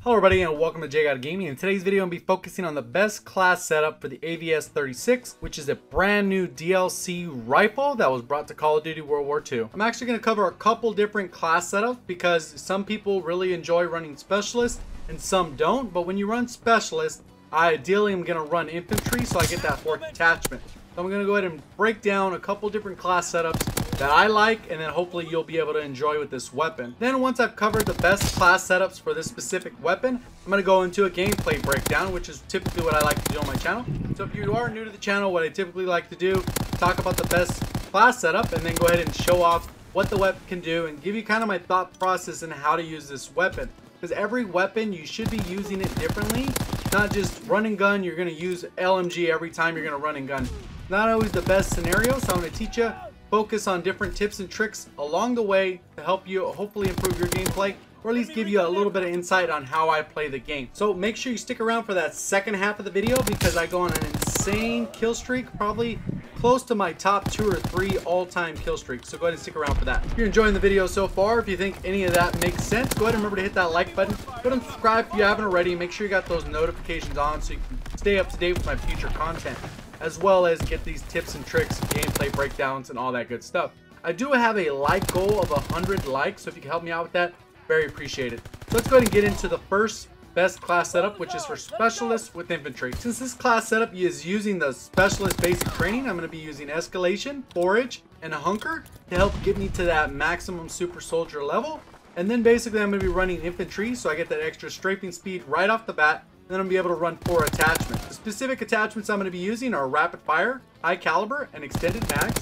Hello everybody and welcome to JGod Gaming. In today's video I'm going to be focusing on the best class setup for the AVS 36, which is a brand new DLC rifle that was brought to Call of Duty World War II. I'm actually going to cover a couple different class setups because some people really enjoy running specialist and some don't, but when you run specialist, I ideally am going to run infantry so I get that fourth attachment. So I'm going to go ahead and break down a couple different class setups that I like, and then hopefully you'll be able to enjoy with this weapon. Then once I've covered the best class setups for this specific weapon, I'm going to go into a gameplay breakdown, which is typically what I like to do on my channel. So if you are new to the channel, what I typically like to do, talk about the best class setup and then go ahead and show off what the weapon can do and give you kind of my thought process and how to use this weapon. Because every weapon, you should be using it differently. Not just run and gun, you're going to use LMG every time you're going to run and gun. Not always the best scenario, so I'm going to teach you, focus on different tips and tricks along the way to help you hopefully improve your gameplay, or at least give you a little bit of insight on how I play the game. So make sure you stick around for that second half of the video because I go on an insane kill streak, probably close to my top 2 or 3 all-time kill streaks. So go ahead and stick around for that. If you're enjoying the video so far, if you think any of that makes sense, go ahead and remember to hit that like button. Go ahead and subscribe if you haven't already. Make sure you got those notifications on so you can stay up to date with my future content, as well as get these tips and tricks, gameplay breakdowns, and all that good stuff. I do have a like goal of 100 likes, so if you can help me out with that, very appreciated. So let's go ahead and get into the first best class setup, which is for specialists with infantry. Since this class setup is using the specialist basic training, I'm going to be using escalation, forage, and a hunker to help get me to that maximum super soldier level. And then basically I'm going to be running infantry, so I get that extra strafing speed right off the bat. Then I'm going to be able to run 4 attachments. The specific attachments I'm going to be using are rapid fire, high caliber, and extended mags.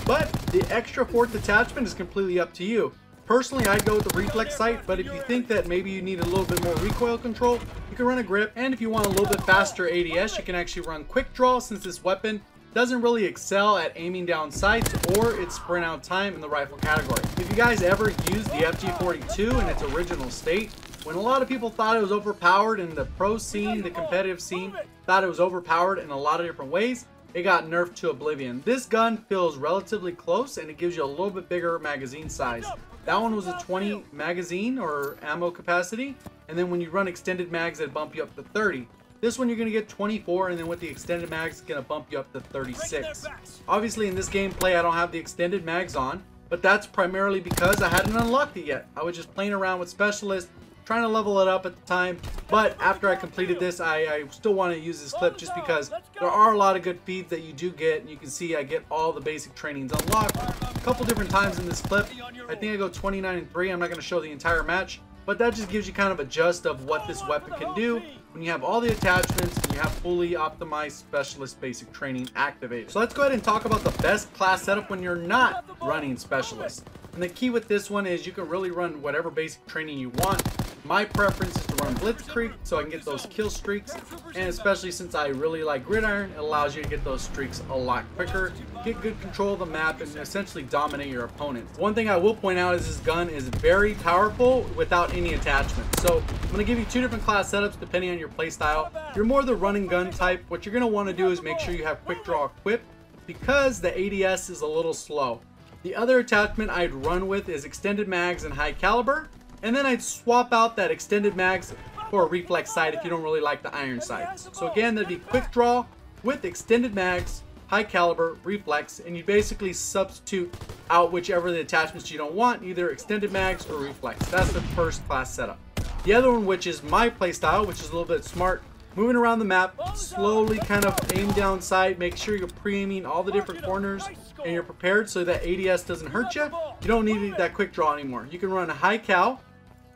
But the extra 4th attachment is completely up to you. Personally, I'd go with the reflex sight, but if you think that maybe you need a little bit more recoil control, you can run a grip. And if you want a little bit faster ADS, you can actually run quick draw, since this weapon doesn't really excel at aiming down sights or its sprint out time in the rifle category. If you guys ever used the FG42 in its original state, when a lot of people thought it was overpowered in the pro scene, the competitive scene, thought it was overpowered in a lot of different ways, it got nerfed to oblivion. This gun feels relatively close and it gives you a little bit bigger magazine size. That one was a 20 magazine or ammo capacity, and then when you run extended mags, it bump you up to 30. This one you're going to get 24, and then with the extended mags, it's going to bump you up to 36. Obviously in this gameplay I don't have the extended mags on, but that's primarily because I hadn't unlocked it yet. I was just playing around with specialists, trying to level it up at the time. But after I completed this, I still want to use this clip just because there are a lot of good feeds that you do get, and you can see I get all the basic trainings unlocked a couple different times in this clip. I think I go 29-3. I'm not going to show the entire match, but that just gives you kind of a gist of what this weapon can do when you have all the attachments and you have fully optimized specialist basic training activated. So let's go ahead and talk about the best class setup when you're not running specialist. And the key with this one is you can really run whatever basic training you want. My preference is to run Blitzkrieg so I can get those kill streaks, and especially since I really like gridiron, it allows you to get those streaks a lot quicker, get good control of the map, and essentially dominate your opponent. One thing I will point out is this gun is very powerful without any attachments. So I'm going to give you 2 different class setups depending on your playstyle. If you're more the run and gun type, what you're going to want to do is make sure you have quick draw equipped because the ADS is a little slow. The other attachment I'd run with is extended mags and high caliber. And then I'd swap out that extended mags for a reflex sight if you don't really like the iron sights. So again, that'd be quick draw with extended mags, high caliber, reflex, and you basically substitute out whichever the attachments you don't want, either extended mags or reflex. That's the first class setup. The other one, which is my playstyle, which is a little bit smart, moving around the map, slowly kind of aim down sight, make sure you're pre-aiming all the different corners and you're prepared so that ADS doesn't hurt you. You don't need that quick draw anymore. You can run a high cal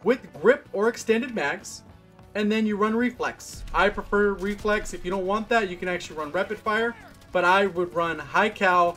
with grip or extended mags, and then you run reflex. I prefer reflex. If you don't want that, you can actually run rapid fire, but I would run high cal,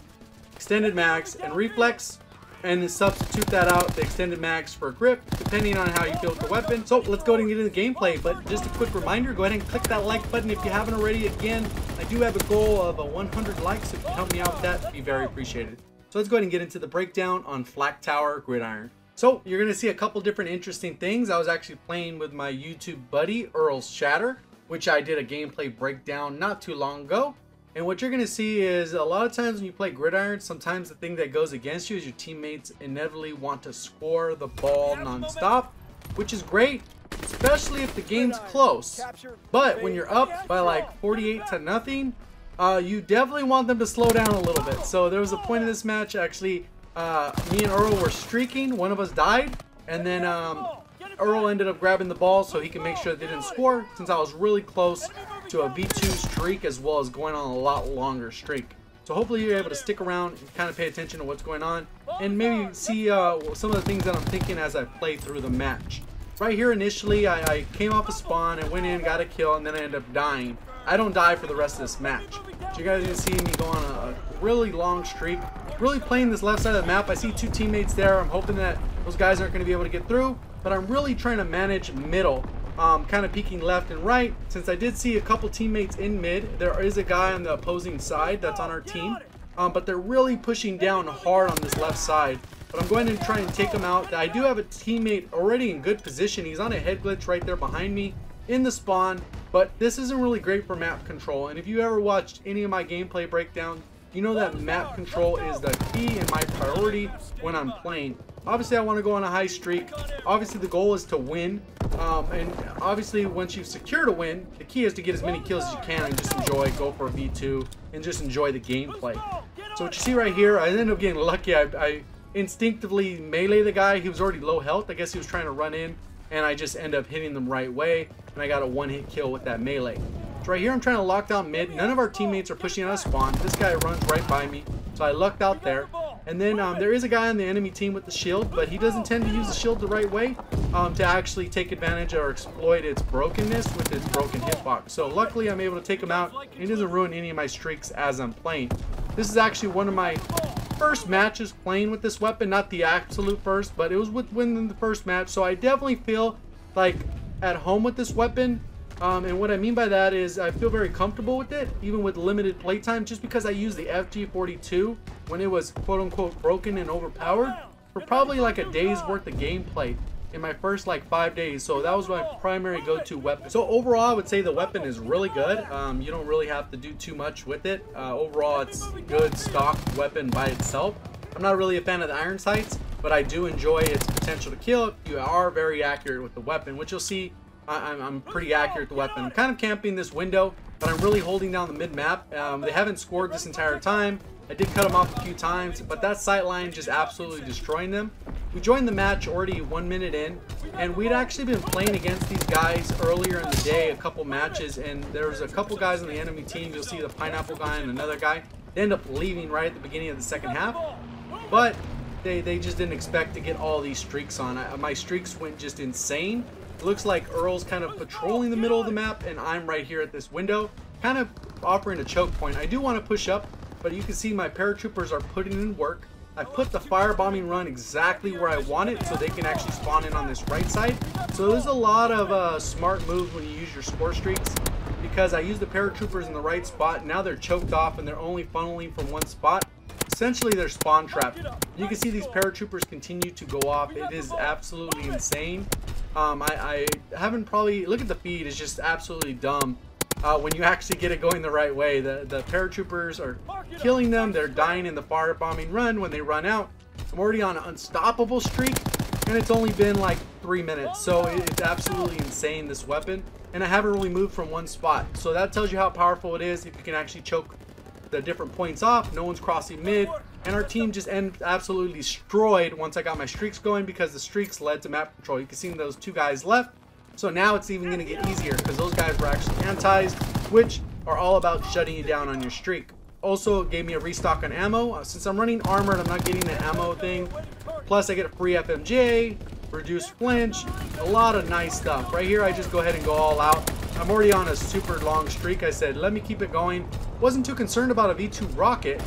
extended mags, and reflex, and then substitute that out, the extended mags, for grip, depending on how you feel with the weapon. So let's go ahead and get into the gameplay, but just a quick reminder, go ahead and click that like button if you haven't already. Again, I do have a goal of 100 likes, so if you can help me out with that, it'd be very appreciated. So let's go ahead and get into the breakdown on Flak Tower Gridiron. So you're going to see a couple different interesting things. I was actually playing with my YouTube buddy, Earl's Shatter, which I did a gameplay breakdown not too long ago. And what you're going to see is a lot of times when you play gridiron, sometimes the thing that goes against you is your teammates inevitably want to score the ball non-stop, which is great. especially if the game's close. But when you're up by like 48-0, you definitely want them to slow down a little bit. So there was a point in this match, actually, me and Earl were streaking. One of us died, and then Earl ended up grabbing the ball so he can make sure they didn't score, since I was really close to a V2 streak as well as going on a lot longer streak. So hopefully you're able to stick around and kind of pay attention to what's going on and maybe see some of the things that I'm thinking as I play through the match. Right here initially I came off a spawn and went in, got a kill, and then I ended up dying. I don't die for the rest of this match. So you guys are going to see me go on a really long streak, really playing this left side of the map. I see two teammates there. I'm hoping that those guys aren't going to be able to get through, but I'm really trying to manage middle, kind of peeking left and right. Since I did see a couple teammates in mid, there is a guy on the opposing side that's on our team, but they're really pushing down hard on this left side. But I'm going to try and take him out. I do have a teammate already in good position. He's on a head glitch right there behind me in the spawn, but this isn't really great for map control. And if you ever watched any of my gameplay breakdown, you know that map control is the key and my priority when I'm playing. Obviously I want to go on a high streak. Obviously the goal is to win, and obviously once you've secured a win, the key is to get as many kills as you can and just enjoy, go for a V2 and just enjoy the gameplay. So what you see right here, I ended up getting lucky. I instinctively melee the guy. He was already low health. I guess he was trying to run in, and I just end up hitting them right way, and I got a one-hit kill with that melee. So right here I'm trying to lock down mid. None of our teammates are pushing out of spawn. This guy runs right by me, so I lucked out there. And then there is a guy on the enemy team with the shield, but he doesn't tend to use the shield the right way to actually take advantage or exploit its brokenness with its broken hitbox. So luckily I'm able to take him out, and he doesn't ruin any of my streaks as I'm playing. This is actually one of my first matches playing with this weapon, not the absolute first, but it was within the first match, so I definitely feel like at home with this weapon. And what I mean by that is I feel very comfortable with it, even with limited playtime, just because I used the FG42 when it was quote-unquote broken and overpowered for probably like a day's worth of gameplay in my first like 5 days. So that was my primary go-to weapon. So overall I would say the weapon is really good. You don't really have to do too much with it. Overall it's a good stock weapon by itself. I'm not really a fan of the iron sights, but I do enjoy its potential to kill if you are very accurate with the weapon, which you'll see. I'm pretty accurate with the weapon. I'm kind of camping this window, but I'm really holding down the mid-map. They haven't scored this entire time. I did cut them off a few times, but that sight line just absolutely destroying them. We joined the match already 1 minute in, and we'd actually been playing against these guys earlier in the day, a couple matches, and there was a couple guys on the enemy team. You'll see the pineapple guy and another guy. They end up leaving right at the beginning of the second half, but they just didn't expect to get all these streaks on. My streaks went just insane. It looks like Earl's kind of patrolling the middle of the map, and I'm right here at this window, kind of offering a choke point. I do want to push up, but you can see my paratroopers are putting in work. I put the firebombing run exactly where I want it, so they can actually spawn in on this right side. So there's a lot of smart moves when you use your score streaks, because I use the paratroopers in the right spot. Now they're choked off and they're only funneling from one spot. Essentially they're spawn trapped. You can see these paratroopers continue to go off. It is absolutely insane. I haven't probably, look at the feed, it's just absolutely dumb when you actually get it going the right way. The paratroopers are killing them. They're dying in the firebombing run when they run out. I'm already on an unstoppable streak, and it's only been like 3 minutes, so it's absolutely insane, this weapon. And I haven't really moved from one spot, so that tells you how powerful it is if you can actually choke the different points off. No one's crossing mid, and our team just absolutely destroyed once I got my streaks going, because the streaks led to map control. You can see those two guys left, so now it's even going to get easier because those guys were actually antis, which are all about shutting you down on your streak. Also gave me a restock on ammo. Since I'm running armored, I'm not getting the ammo thing. Plus I get a free FMJ, reduced flinch, a lot of nice stuff. Right here I just go ahead and go all out. I'm already on a super long streak. I said let me keep it going. Wasn't too concerned about a V2 rocket,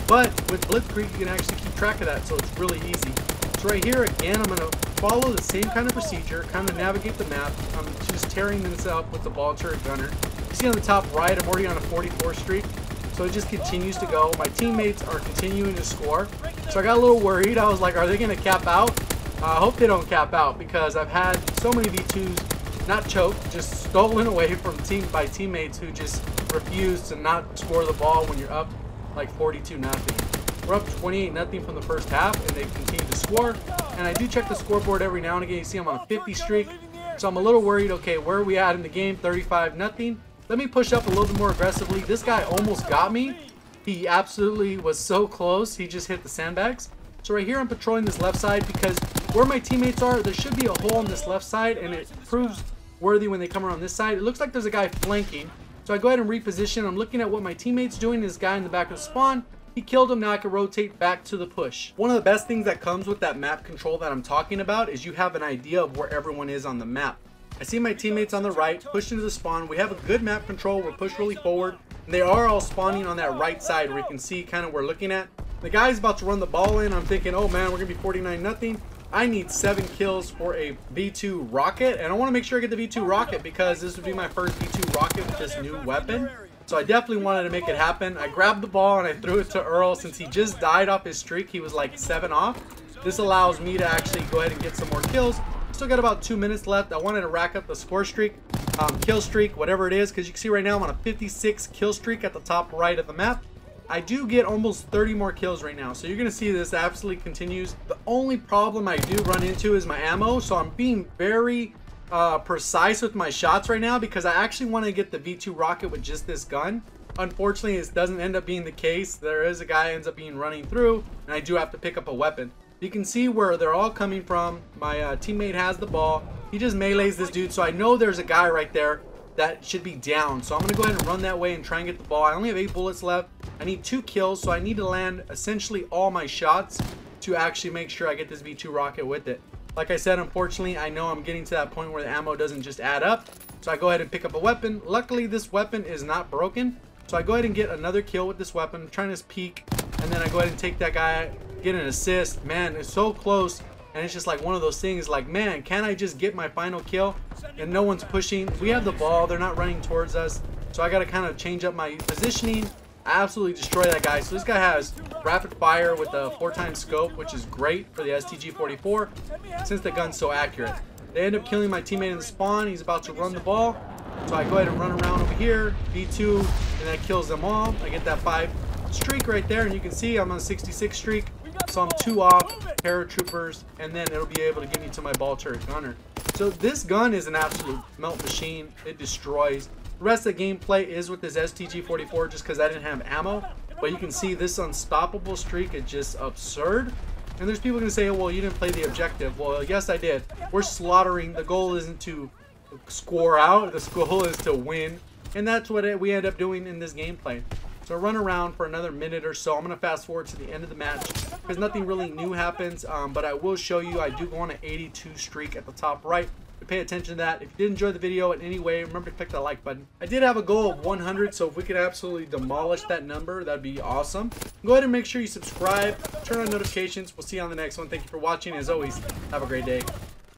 but with Blitzkrieg you can actually keep track of that, so it's really easy. So right here again I'm going to follow the same kind of procedure, kind of navigate the map. I'm just tearing this up with the ball turret gunner. You see on the top right I'm already on a 44 streak, so it just continues to go. My teammates are continuing to score, so I got a little worried. I was like, are they going to cap out? I hope they don't cap out, because I've had so many V2s not choked, just stolen away from teammates who just refuse to not score the ball when you're up like 42-0. We're up 28-0 from the first half, and they continue to score. And I do check the scoreboard every now and again. You see I'm on a 50 streak. So I'm a little worried. Okay, where are we at in the game? 35-0. Let me push up a little bit more aggressively. This guy almost got me. He absolutely was so close. He just hit the sandbags. So right here I'm patrolling this left side because where my teammates are, there should be a hole on this left side, and it proves worthy when they come around this side. It looks like there's a guy flanking. So I go ahead and reposition. I'm looking at what my teammate's doing. This guy in the back of the spawn, he killed him. Now I can rotate back to the push. One of the best things that comes with that map control that I'm talking about is you have an idea of where everyone is on the map. I see my teammates on the right, pushed into the spawn. We have a good map control. We're pushed really forward. And they are all spawning on that right side where you can see kind of where we're looking at. The guy's about to run the ball in. I'm thinking, oh man, we're going to be 49-0. I need 7 kills for a V2 rocket. And I want to make sure I get the V2 rocket because this would be my first V2 rocket with this new weapon. So I definitely wanted to make it happen. I grabbed the ball and I threw it to Earl. Since he just died off his streak, he was like 7 off. This allows me to actually go ahead and get some more kills. Still got about 2 minutes left. I wanted to rack up the score streak, kill streak, whatever it is, because you can see right now I'm on a 56 kill streak at the top right of the map. I do get almost 30 more kills right now, so you're gonna see this absolutely continues. The only problem I do run into is my ammo, so I'm being very precise with my shots right now because I actually want to get the V2 rocket with just this gun. Unfortunately, it doesn't end up being the case. There is a guy ends up being running through, and I do have to pick up a weapon. You can see where they're all coming from. My teammate has the ball. He just melees this dude, so I know there's a guy right there that should be down. So I'm going to go ahead and run that way and try and get the ball. I only have 8 bullets left. I need 2 kills, so I need to land essentially all my shots to actually make sure I get this V2 rocket with it. Like I said, unfortunately, I know I'm getting to that point where the ammo doesn't just add up. So I go ahead and pick up a weapon. Luckily, this weapon is not broken. So I go ahead and get another kill with this weapon. I'm trying to peek, and then I go ahead and take that guy, get an assist. Man, it's so close. And it's just like one of those things like, man, can I just get my final kill? And no one's pushing. We have the ball. They're not running towards us. So I got to kind of change up my positioning. I absolutely destroy that guy. So this guy has rapid fire with a 4x scope, which is great for the STG-44 since the gun's so accurate. They end up killing my teammate in the spawn. He's about to run the ball. So I go ahead and run around over here, V2, and that kills them all. I get that 5 streak right there, and you can see I'm on a 66 streak. So I'm 2 off, paratroopers, and then it'll be able to get me to my ball turret gunner. So this gun is an absolute melt machine. It destroys. The rest of the gameplay is with this STG-44 just because I didn't have ammo. But you can see this unstoppable streak is just absurd. And there's people going to say, oh, well, you didn't play the objective. Well, yes, I did. We're slaughtering. The goal isn't to score out. The goal is to win. And that's what we end up doing in this gameplay. So I run around for another minute or so. I'm going to fast forward to the end of the match because nothing really new happens. But I will show you I do go on an 82 streak at the top right. Pay attention to that. If you did enjoy the video in any way, remember to click that like button. I did have a goal of 100, so if we could absolutely demolish that number, that'd be awesome. Go ahead and make sure you subscribe, turn on notifications. We'll see you on the next one. Thank you for watching. As always, have a great day.